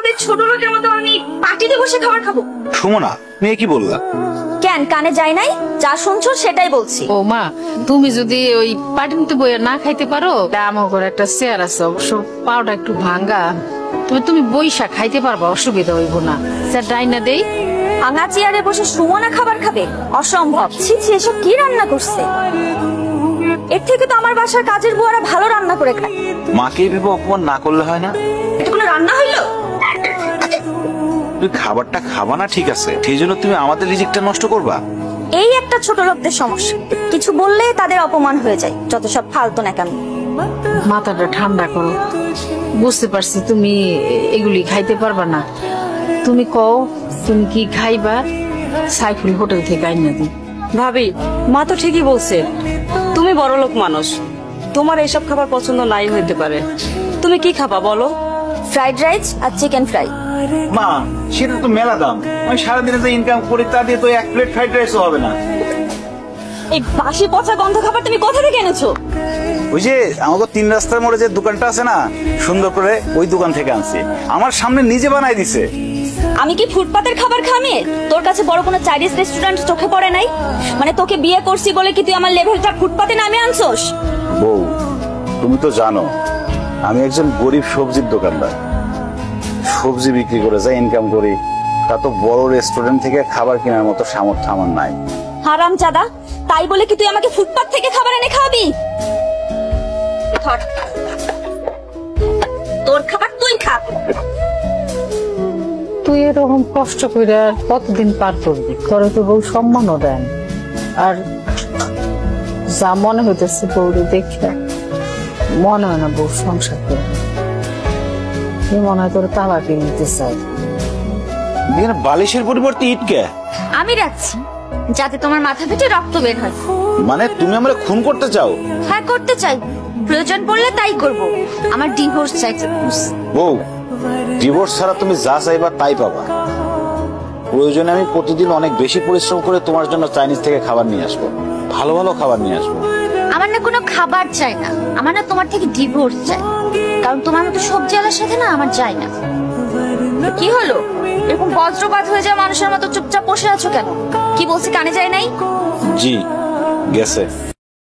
মধ্যে ছোট লোকের মতো আমি পার্টিতে বসে খাবার খাবো? সুমনা, মেয়ে কি বললা? কেন কানে যায় নাই? যা শুনছো সেটাই বলছি। ও মা, তুমি যদি ওই পাটিতে বইয়া না খাইতে পারো, আমার ঘরে একটা চেয়ার আছে, অবশ্য পাওটা একটু ভাঙ্গা, তবে তুমি বইসা খাইতে পারবা, অসুবিধা হইব না। স্যার ডাইনা দেই। ভাঙা চেয়ারে বসে সুমনা খাবার খাবে? অসম্ভব। ছি ছি, এসব কি রান্না করছে? এর থেকে তো আমার বাসার কাজের বুয়ারা ভালো রান্না করে খায়। মাকে ভেবে অপমান না করলে হয় না? এটা কোনো রান্না হইলো? তুই খাবারটা খাবা না ঠিক আছে, সেই জন্য তুমি আমাদের রিজিকটা নষ্ট করবা? এই একটা ছোট লোকদের সমস্যা, কিছু বললে তাদের অপমান হয়ে যায়। যত সব ফালতু না কেন। মাথাটা ঠান্ডা করো, বুঝতে পারছি তুমি এগুলি খাইতে পারবা না। তুমি কও তুমি কি খাইবা, সাইফুল হোটেল থেকে আইনা দিই। ভাবি, মা তো ঠিকই বলছে, তুমি বড়লোক মানুষ, তোমার এইসব খাবার পছন্দ নাই হইতে পারে। তুমি কি খাবা বলো? ফ্রাইড রাইস আর চিকেন ফ্রাই। মা, সেটা তো মেলা দাম। আমি সারাদিনে যে ইনকাম করি তা দিয়ে তো এক প্লেট ফ্রাইড রাইসও হবে না। এই বাসি পচা গন্ধ খাবার তুমি কোথা থেকে এনেছো? ওই যে আমাকে 3 রাস্তার মোড়ে যে দোকানটা আছে না, সুন্দর করে ওই দোকান থেকে আনছি। আমার সামনে নিজে বানাই দিছে। আমি কি ফুটপাতের খাবার খামে? তোর কাছে বড় কোনো চাইনিজ রেস্টুরেন্ট চোখে পড়ে নাই? মানে তোকে বিয়ে করছি বলে কি তুই আমার লেভেলটা ফুটপাতে নামে আনছোস? বউ, তুমি তো জানো আমি একজন গরিব সবজির দোকানদার। সবজি বিক্রি করে যা ইনকাম করি তা তো বড় রেস্টুরেন্ট থেকে খাবার কেনার মতো সামর্থ্য আমার নাই। হারাম জাদা, তাই বলে কি তুই আমাকে ফুটপাত থেকে খাবার এনে খাওয়াবি? ধর, তোর খাবার তুই খা। তুই এরকম কষ্ট করে আর কতদিন পার করবি? তোর তো বউ সম্মানও দেন, আর যা মনে হইতেছে বউরে দেখে মনে হয় না বউ সংসার করে। মনে হয় তোর তালাকে নিতে চাই। বালিশের পরিবর্তে ইটকে আমি রাখছি যাতে তোমার মাথা ফেটে রক্ত বের হয়। মানে তুমি আমরা খুন করতে চাও? হ্যাঁ করতে চাই, প্রয়োজন পড়লে তাই করব। আমার ডিভোর্স চাই। বউ, ডিভোর্স ছাড়া তুমি যা চাইবা তাই পাবা। প্রয়োজনে আমি প্রতিদিন অনেক বেশি পরিশ্রম করে তোমার জন্য চাইনিজ থেকে খাবার নিয়ে আসবো, ভালো ভালো খাবার নিয়ে আসবো। আমার না কোনো খাবার চাই না, আমার না তোমার থেকে ডিভোর্স চাই। কারণ তোমার মতো সবজি আলার সাথে না আমার যায় না। কি হলো, এরকম বজ্রপাত হয়ে যায় মানুষের মতো চুপচাপ বসে আছো কেন? কি বলছি কানে যায় নাই? জি, গেছে।